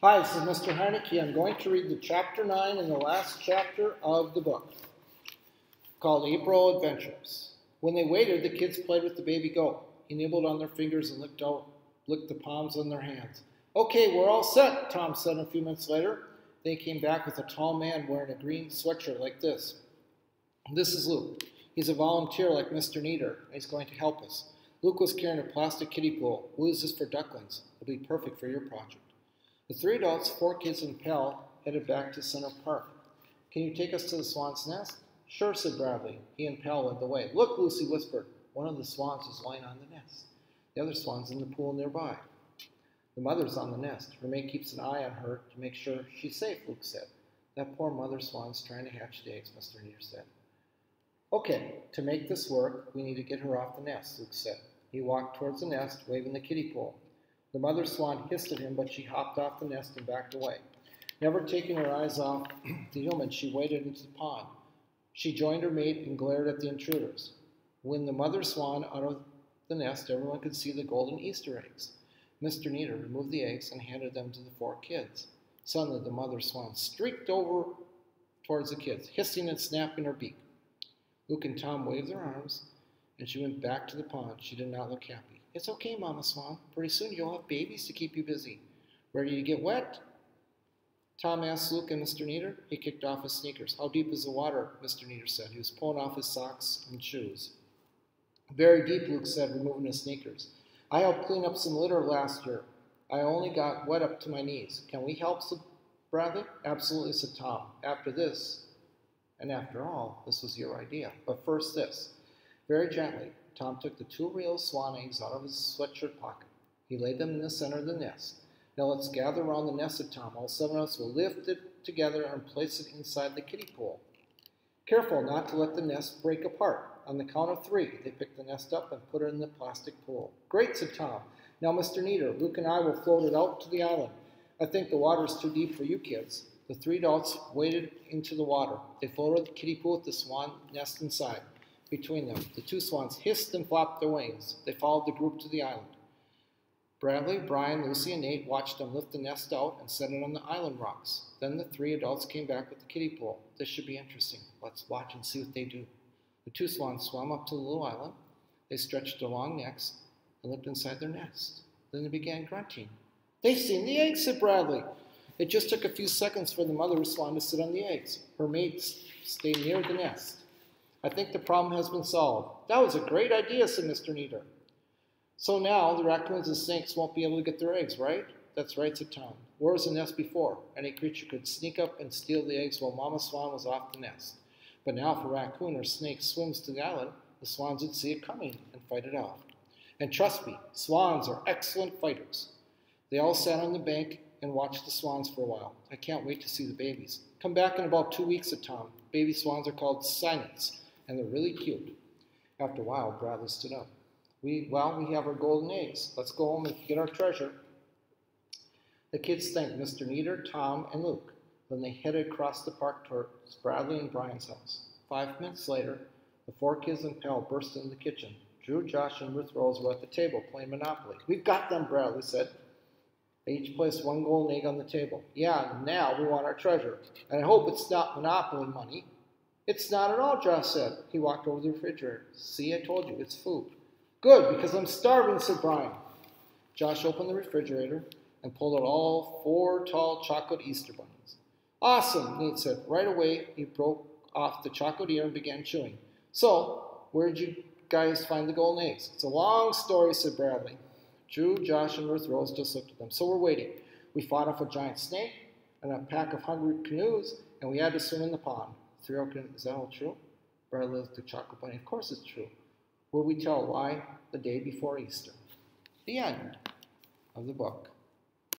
Hi, this is Mr. Heineke. I'm going to read the chapter 9 in the last chapter of the book called April Adventures. When they waited, the kids played with the baby goat. He nibbled on their fingers and licked the palms on their hands. Okay, we're all set, Tom said a few minutes later. They came back with a tall man wearing a green sweatshirt like this. This is Luke. He's a volunteer like Mr. Neater, and he's going to help us. Luke was carrying a plastic kiddie pool. We'll use this for ducklings. It'll be perfect for your project. The three adults, 4 kids, and Pal headed back to Center Park. Can you take us to the swan's nest? Sure, said Bradley. He and Pal led the way. Look, Lucy whispered. One of the swans is lying on the nest. The other swan's in the pool nearby. The mother's on the nest. Her mate keeps an eye on her to make sure she's safe, Luke said. That poor mother swan's trying to hatch the eggs, Mr. Neater said. Okay, to make this work, we need to get her off the nest, Luke said. He walked towards the nest, waving the kiddie pool. The mother swan hissed at him, but she hopped off the nest and backed away. Never taking her eyes off the human, she waded into the pond. She joined her mate and glared at the intruders. When the mother swan out of the nest, everyone could see the golden Easter eggs. Mr. Neater removed the eggs and handed them to the 4 kids. Suddenly, the mother swan streaked over towards the kids, hissing and snapping her beak. Luke and Tom waved their arms, and she went back to the pond. She did not look happy. It's okay, Mama Swan. Pretty soon you'll have babies to keep you busy. Ready to get wet? Tom asked Luke and Mr. Neater. He kicked off his sneakers. How deep is the water? Mr. Neater said. He was pulling off his socks and shoes. Very deep, Luke said, removing his sneakers. I helped clean up some litter last year. I only got wet up to my knees. Can we help, said Bradley? Absolutely, said Tom. After this, and after all, this was your idea. But first this. Very gently, Tom took the 2 real swan eggs out of his sweatshirt pocket. He laid them in the center of the nest. Now let's gather around the nest, said Tom. All 7 of us will lift it together and place it inside the kiddie pool. Careful not to let the nest break apart. On the count of 3, they picked the nest up and put it in the plastic pool. Great, said Tom. Now, Mr. Neater, Luke and I will float it out to the island. I think the water is too deep for you kids. The 3 adults waded into the water. They floated the kiddie pool with the swan nest inside. Between them, the 2 swans hissed and flapped their wings. They followed the group to the island. Bradley, Brian, Lucy, and Nate watched them lift the nest out and set it on the island rocks. Then the 3 adults came back with the kiddie pool. This should be interesting. Let's watch and see what they do. The 2 swans swam up to the little island. They stretched their long necks and looked inside their nest. Then they began grunting. They've seen the eggs, said Bradley. It just took a few seconds for the mother swan to sit on the eggs. Her mates stayed near the nest. I think the problem has been solved. That was a great idea, said Mr. Neater. So now the raccoons and snakes won't be able to get their eggs, right? That's right, said Tom. Where was the nest before? Any creature could sneak up and steal the eggs while Mama Swan was off the nest. But now if a raccoon or snake swims to the island, the swans would see it coming and fight it off. And trust me, swans are excellent fighters. They all sat on the bank and watched the swans for a while. I can't wait to see the babies. Come back in about 2 weeks, said Tom. Baby swans are called cygnets, and they're really cute. After a while, Bradley stood up. We have our golden eggs. Let's go home and get our treasure. The kids thanked Mr. Neater, Tom, and Luke. Then they headed across the park towards Bradley and Brian's house. 5 minutes later, the 4 kids and Pal burst into the kitchen. Drew, Josh, and Ruth Rose were at the table playing Monopoly. We've got them, Bradley said. They each placed 1 golden egg on the table. Yeah, now we want our treasure. And I hope it's not Monopoly money. It's not at all, Josh said. He walked over to the refrigerator. See, I told you, it's food. Good, because I'm starving, said Brian. Josh opened the refrigerator and pulled out all 4 tall chocolate Easter bunnies. Awesome, Nate said. Right away, he broke off the chocolate ear and began chewing. So, where did you guys find the golden eggs? It's a long story, said Bradley. Drew, Josh, and Ruth Rose just looked at them. So we're waiting. We fought off a giant snake and a pack of hungry canoes, and we had to swim in the pond. Is that all true? Bradley looked at Chocolate Bunny. Of course it's true. Will we tell why the day before Easter? The end of the book.